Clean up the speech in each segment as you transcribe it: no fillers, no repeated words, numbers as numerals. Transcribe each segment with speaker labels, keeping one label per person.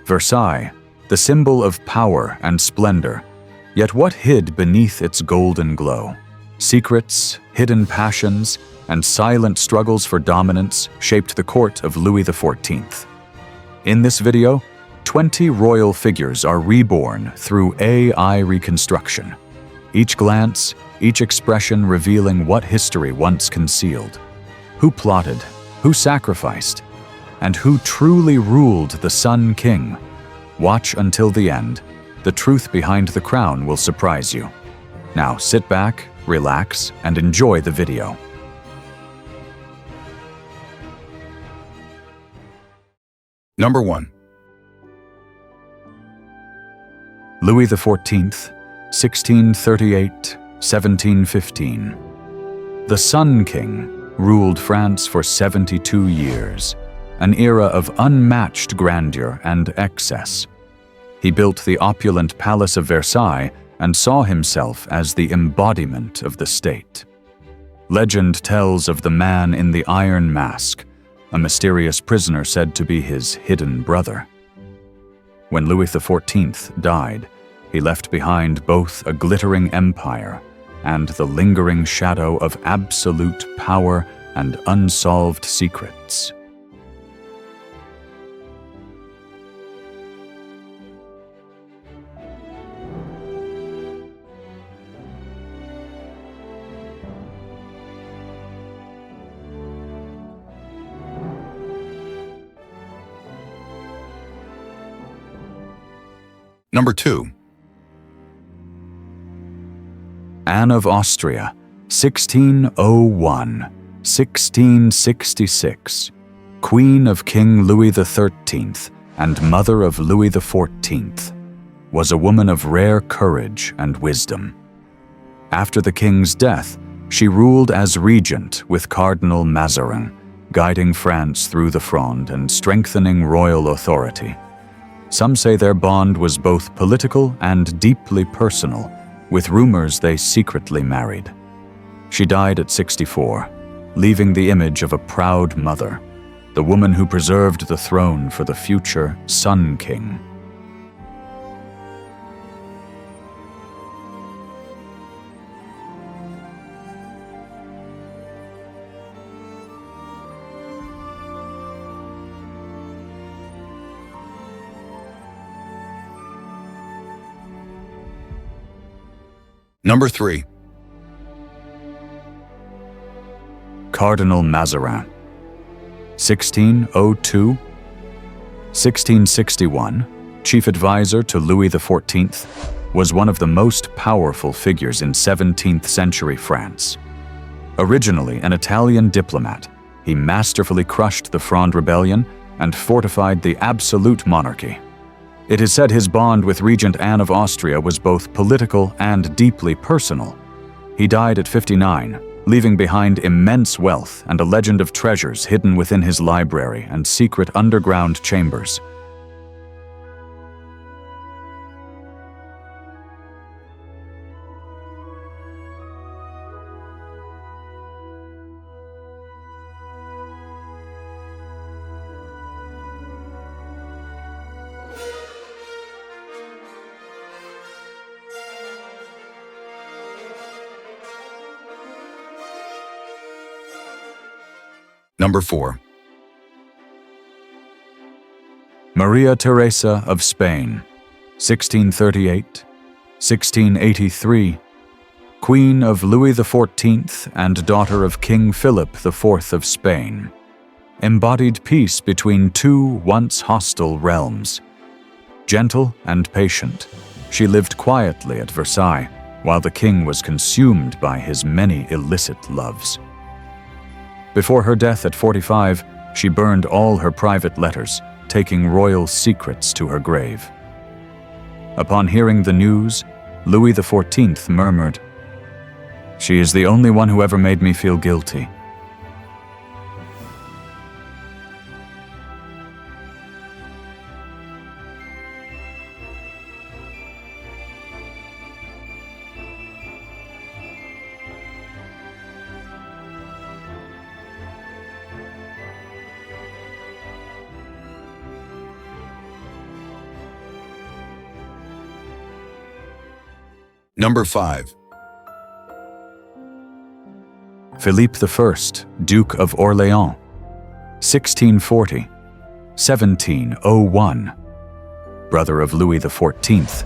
Speaker 1: Versailles, the symbol of power and splendor, yet what hid beneath its golden glow? Secrets, hidden passions, and silent struggles for dominance shaped the court of Louis XIV. In this video, 20 royal figures are reborn through AI reconstruction. Each glance, each expression revealing what history once concealed. Who plotted, who sacrificed, and who truly ruled the Sun King? Watch until the end. The truth behind the crown will surprise you. Now sit back, relax, and enjoy the video.
Speaker 2: Number 1.
Speaker 1: Louis XIV, 1638-1715. The Sun King ruled France for 72 years, an era of unmatched grandeur and excess. He built the opulent Palace of Versailles and saw himself as the embodiment of the state. Legend tells of the man in the iron mask, a mysterious prisoner said to be his hidden brother. When Louis XIV died, he left behind both a glittering empire and the lingering shadow of absolute power and unsolved secrets.
Speaker 2: Number 2.
Speaker 1: Anne of Austria, 1601-1666, Queen of King Louis XIII and mother of Louis XIV, was a woman of rare courage and wisdom. After the king's death, she ruled as regent with Cardinal Mazarin, guiding France through the Fronde and strengthening royal authority. Some say their bond was both political and deeply personal, with rumors they secretly married. She died at 64, leaving the image of a proud mother, the woman who preserved the throne for the future Sun King.
Speaker 2: Number 3.
Speaker 1: Cardinal Mazarin, 1602-1661, chief advisor to Louis XIV, was one of the most powerful figures in 17th century France. Originally an Italian diplomat, he masterfully crushed the Fronde Rebellion and fortified the absolute monarchy. It is said his bond with Regent Anne of Austria was both political and deeply personal. He died at 59, leaving behind immense wealth and a legend of treasures hidden within his library and secret underground chambers.
Speaker 2: Number 4.
Speaker 1: Maria Theresa of Spain, 1638-1683, Queen of Louis XIV and daughter of King Philippe IV of Spain, embodied peace between two once hostile realms. Gentle and patient, she lived quietly at Versailles while the king was consumed by his many illicit loves. Before her death at 45, she burned all her private letters, taking royal secrets to her grave. Upon hearing the news, Louis XIV murmured, "She is the only one who ever made me feel guilty."
Speaker 2: Number 5.
Speaker 1: Philippe I, Duke of Orléans, 1640, 1701, brother of Louis XIV,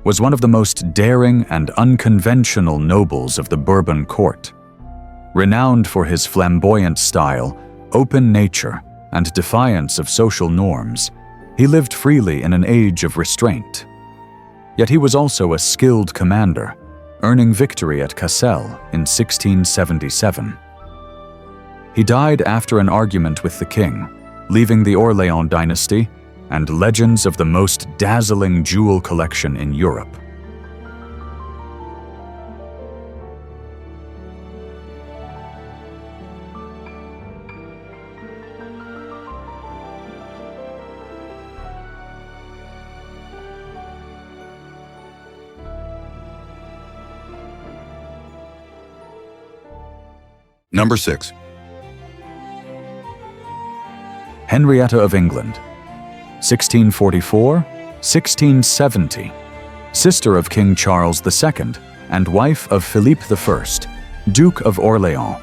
Speaker 1: was one of the most daring and unconventional nobles of the Bourbon court. Renowned for his flamboyant style, open nature, and defiance of social norms, he lived freely in an age of restraint. Yet he was also a skilled commander, earning victory at Cassel in 1677. He died after an argument with the king, leaving the Orléans dynasty and legends of the most dazzling jewel collection in Europe.
Speaker 2: Number 6.
Speaker 1: Henrietta of England, 1644–1670, sister of King Charles II and wife of Philippe I, Duke of Orléans,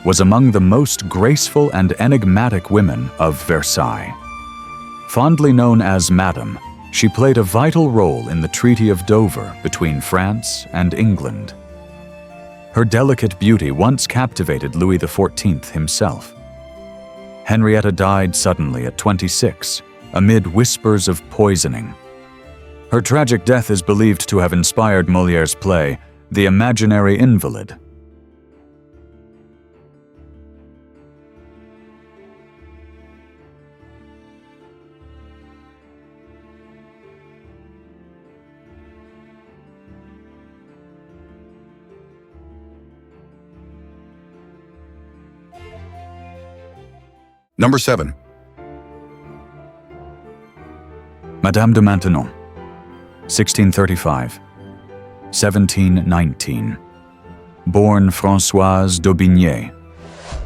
Speaker 1: was among the most graceful and enigmatic women of Versailles. Fondly known as Madame, she played a vital role in the Treaty of Dover between France and England. Her delicate beauty once captivated Louis XIV himself. Henrietta died suddenly at 26, amid whispers of poisoning. Her tragic death is believed to have inspired Molière's play, The Imaginary Invalid.
Speaker 2: Number 7.
Speaker 1: Madame de Maintenon, 1635–1719, born Françoise d'Aubigné,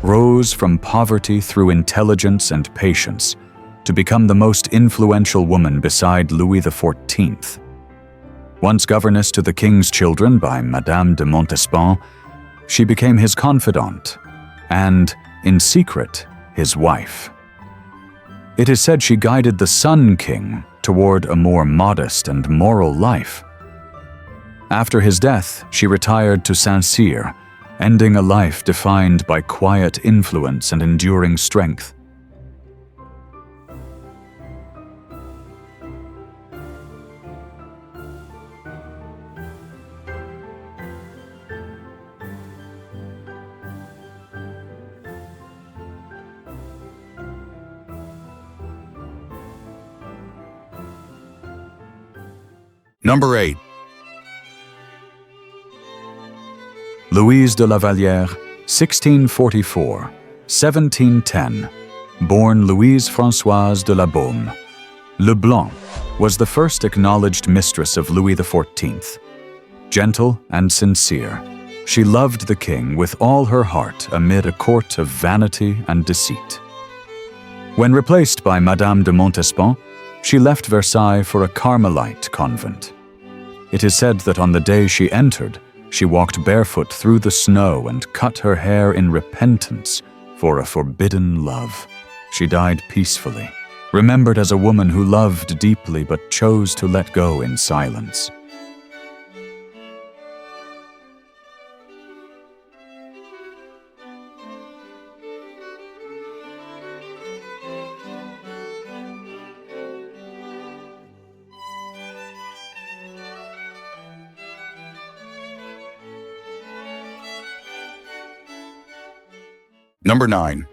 Speaker 1: rose from poverty through intelligence and patience to become the most influential woman beside Louis XIV. Once governess to the king's children by Madame de Montespan, she became his confidante and, in secret, his wife. It is said she guided the Sun King toward a more modest and moral life. After his death, she retired to Saint-Cyr, ending a life defined by quiet influence and enduring strength.
Speaker 2: Number 8.
Speaker 1: Louise de La Vallière, 1644–1710, born Louise Françoise de la Baume. Le Blanc was the first acknowledged mistress of Louis XIV. Gentle and sincere, she loved the king with all her heart amid a court of vanity and deceit. When replaced by Madame de Montespan, she left Versailles for a Carmelite convent. It is said that on the day she entered, she walked barefoot through the snow and cut her hair in repentance for a forbidden love. She died peacefully, remembered as a woman who loved deeply but chose to let go in silence.
Speaker 2: Number 9.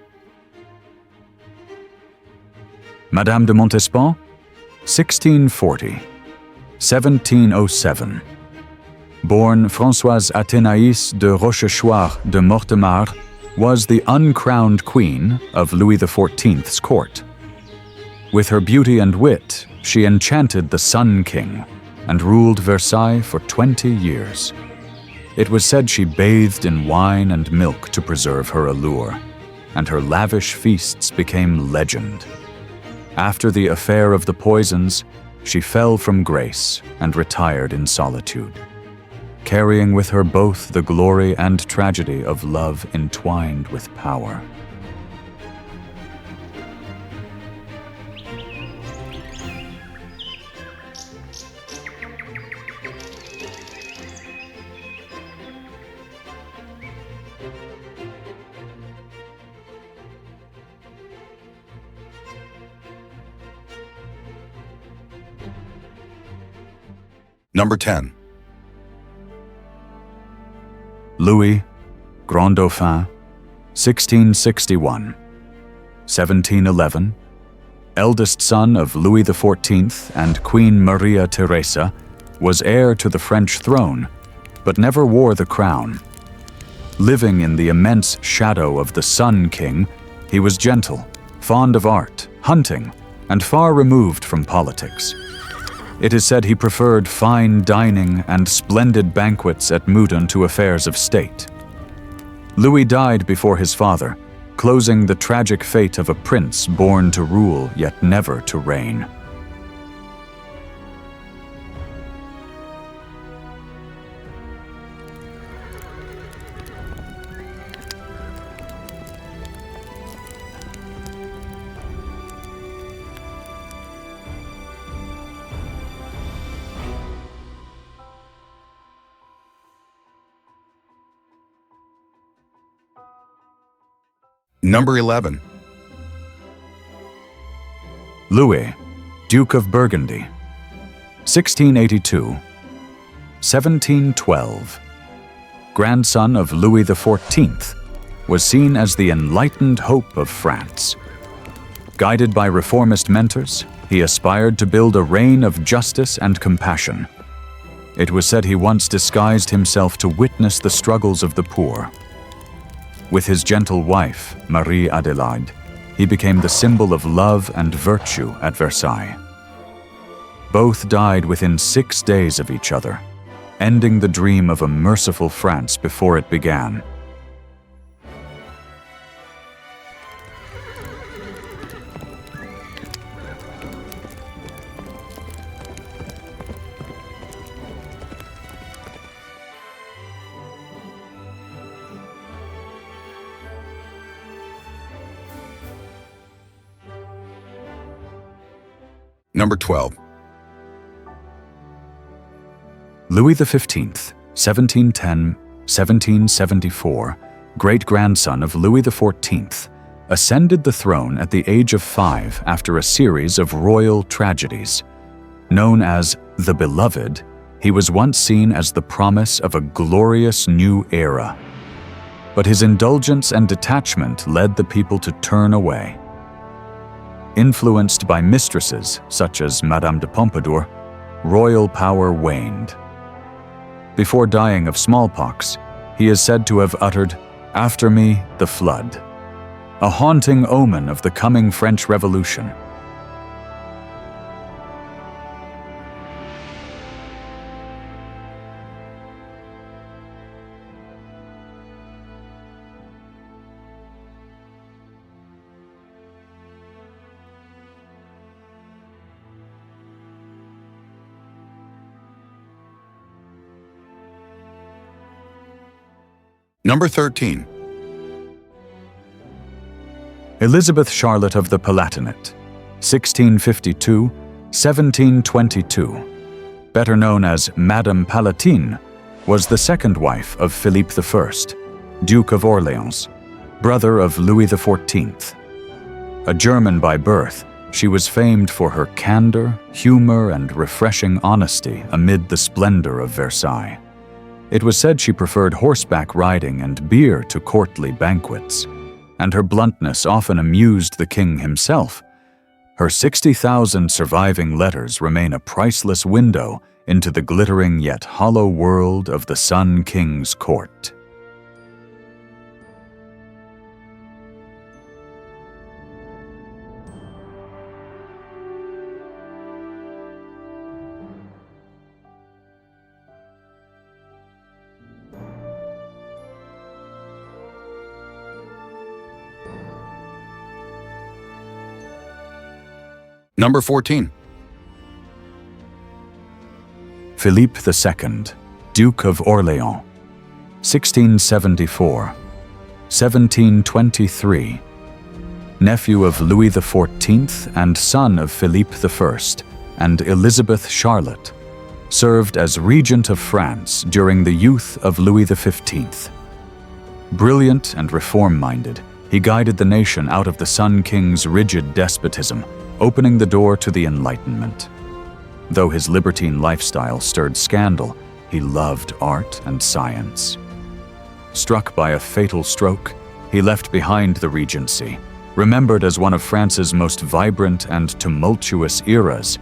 Speaker 1: Madame de Montespan, 1640–1707, born Françoise Athénaïs de Rochechouart de Mortemart, was the uncrowned queen of Louis XIV's court. With her beauty and wit, she enchanted the Sun King and ruled Versailles for 20 years. It was said she bathed in wine and milk to preserve her allure, and her lavish feasts became legend. After the affair of the poisons, she fell from grace and retired in solitude. carrying with her both the glory and tragedy of love entwined with power.
Speaker 2: Number 10.
Speaker 1: Louis, Grand Dauphin, 1661. 1711, eldest son of Louis XIV and Queen Maria Theresa, was heir to the French throne, but never wore the crown. Living in the immense shadow of the Sun King, he was gentle, fond of art, hunting, and far removed from politics. It is said he preferred fine dining and splendid banquets at Meudon to affairs of state. Louis died before his father, closing the tragic fate of a prince born to rule yet never to reign.
Speaker 2: Number 11.
Speaker 1: Louis, Duke of Burgundy, 1682. 1712. Grandson of Louis XIV, was seen as the enlightened hope of France. Guided by reformist mentors, he aspired to build a reign of justice and compassion. It was said he once disguised himself to witness the struggles of the poor. With his gentle wife, Marie Adelaide, he became the symbol of love and virtue at Versailles. Both died within 6 days of each other, ending the dream of a merciful France before it began.
Speaker 2: Number 12.
Speaker 1: Louis XV, 1710-1774, great-grandson of Louis XIV, ascended the throne at the age of 5 after a series of royal tragedies. Known as the Beloved, he was once seen as the promise of a glorious new era. But his indulgence and detachment led the people to turn away. Influenced by mistresses such as Madame de Pompadour, royal power waned. Before dying of smallpox, he is said to have uttered, "After me, the flood," a haunting omen of the coming French Revolution.
Speaker 2: Number 13.
Speaker 1: Elizabeth Charlotte of the Palatinate, 1652-1722, better known as Madame Palatine, was the second wife of Philippe I, Duke of Orléans, brother of Louis XIV. A German by birth, she was famed for her candor, humor, and refreshing honesty amid the splendor of Versailles. It was said she preferred horseback riding and beer to courtly banquets, and her bluntness often amused the king himself. Her 60,000 surviving letters remain a priceless window into the glittering yet hollow world of the Sun King's court.
Speaker 2: Number 14.
Speaker 1: Philippe II, Duke of Orléans, 1674, 1723, nephew of Louis XIV and son of Philippe I and Elizabeth Charlotte, served as regent of France during the youth of Louis XV. Brilliant and reform-minded, he guided the nation out of the Sun King's rigid despotism, opening the door to the Enlightenment. Though his libertine lifestyle stirred scandal, he loved art and science. Struck by a fatal stroke, he left behind the regency, remembered as one of France's most vibrant and tumultuous eras.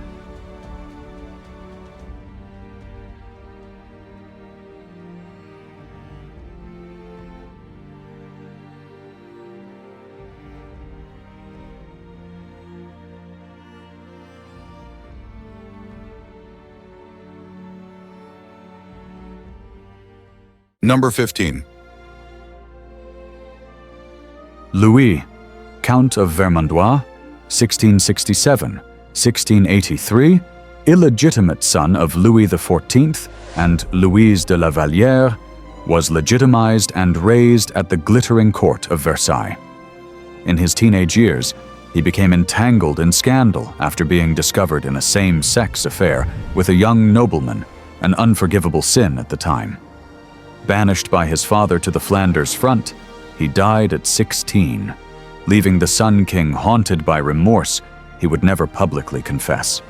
Speaker 2: Number 15.
Speaker 1: Louis, Count of Vermandois, 1667, 1683, illegitimate son of Louis XIV and Louise de La Vallière, was legitimized and raised at the glittering court of Versailles. In his teenage years, he became entangled in scandal after being discovered in a same-sex affair with a young nobleman, an unforgivable sin at the time. Banished by his father to the Flanders front, he died at 16, leaving the Sun King haunted by remorse he would never publicly confess.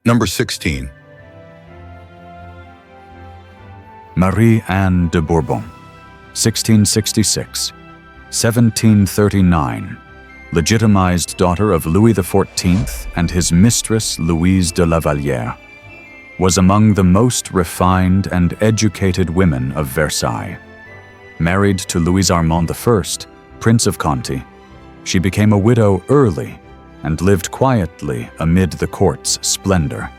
Speaker 2: Number 16.
Speaker 1: Marie-Anne de Bourbon, 1666, 1739, legitimized daughter of Louis XIV and his mistress Louise de La Vallière, was among the most refined and educated women of Versailles. Married to Louis Armand I, Prince of Conti, she became a widow early and lived quietly amid the court's splendor.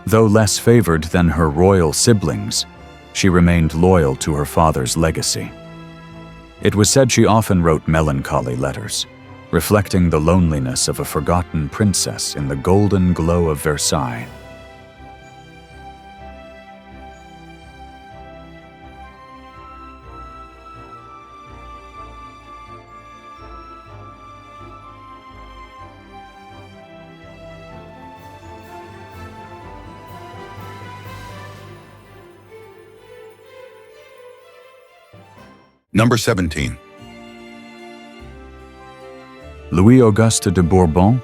Speaker 1: Though less favored than her royal siblings, she remained loyal to her father's legacy. It was said she often wrote melancholy letters, reflecting the loneliness of a forgotten princess in the golden glow of Versailles.
Speaker 2: Number 17.
Speaker 1: Louis-Auguste de Bourbon,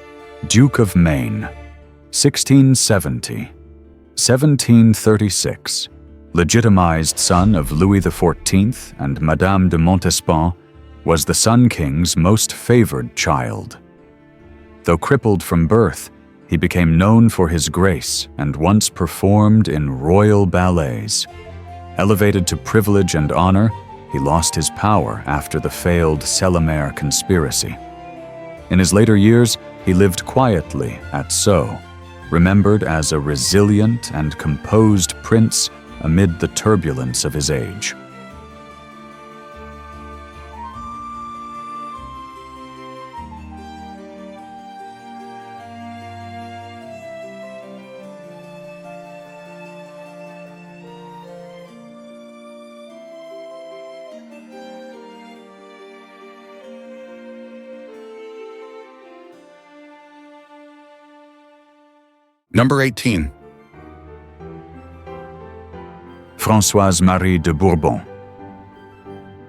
Speaker 1: Duke of Maine, 1670, 1736, legitimized son of Louis XIV and Madame de Montespan, was the Sun King's most favored child. Though crippled from birth, he became known for his grace and once performed in royal ballets. Elevated to privilege and honor, he lost his power after the failed Celomare conspiracy. In his later years, he lived quietly at Sceaux, remembered as a resilient and composed prince amid the turbulence of his age.
Speaker 2: Number 18.
Speaker 1: Françoise-Marie de Bourbon,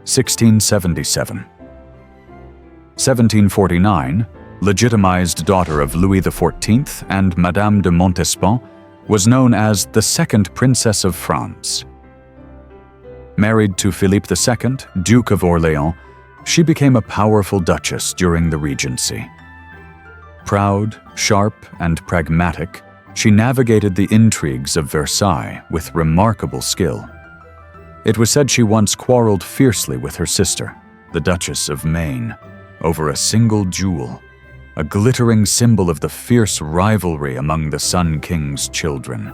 Speaker 1: 1677. 1749, legitimized daughter of Louis XIV and Madame de Montespan, was known as the second Princess of France. Married to Philippe II, Duke of Orléans, she became a powerful duchess during the Regency. Proud, sharp, and pragmatic, she navigated the intrigues of Versailles with remarkable skill. It was said she once quarreled fiercely with her sister, the Duchess of Maine, over a single jewel, a glittering symbol of the fierce rivalry among the Sun King's children.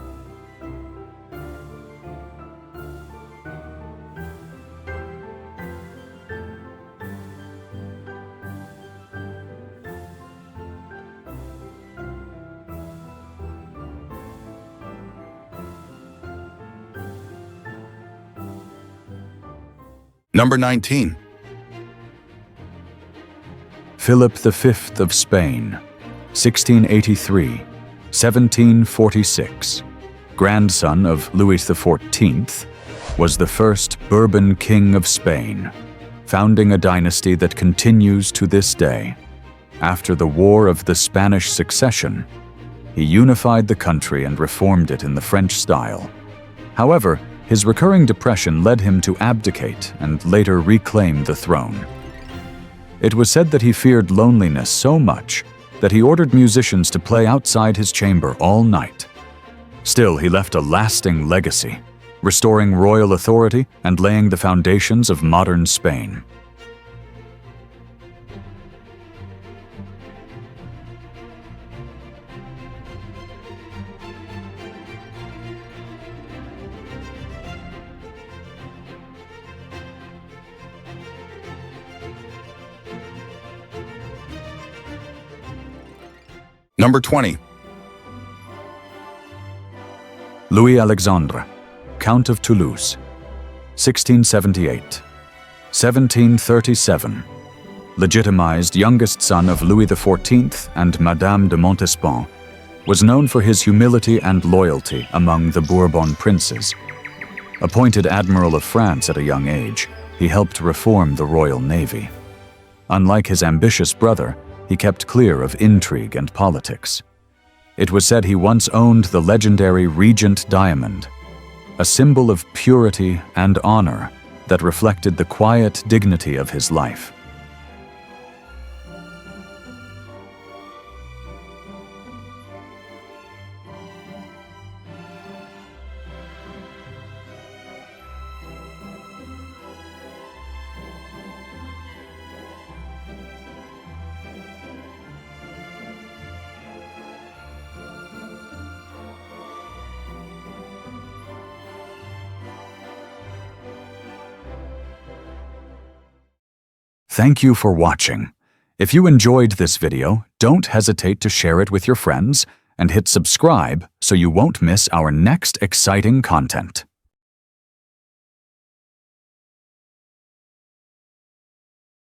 Speaker 2: Number 19.
Speaker 1: Philippe V of Spain, 1683–1746, grandson of Louis XIV, was the first Bourbon king of Spain, founding a dynasty that continues to this day. After the War of the Spanish Succession, he unified the country and reformed it in the French style. However, his recurring depression led him to abdicate and later reclaim the throne. It was said that he feared loneliness so much that he ordered musicians to play outside his chamber all night. Still, he left a lasting legacy, restoring royal authority and laying the foundations of modern Spain.
Speaker 2: Number 20.
Speaker 1: Louis-Alexandre, Count of Toulouse, 1678–1737, legitimized youngest son of Louis XIV and Madame de Montespan, was known for his humility and loyalty among the Bourbon princes. Appointed Admiral of France at a young age, he helped reform the Royal Navy. Unlike his ambitious brother, he kept clear of intrigue and politics. It was said he once owned the legendary Regent Diamond, a symbol of purity and honor that reflected the quiet dignity of his life. Thank you for watching. If you enjoyed this video, don't hesitate to share it with your friends and hit subscribe so you won't miss our next exciting content.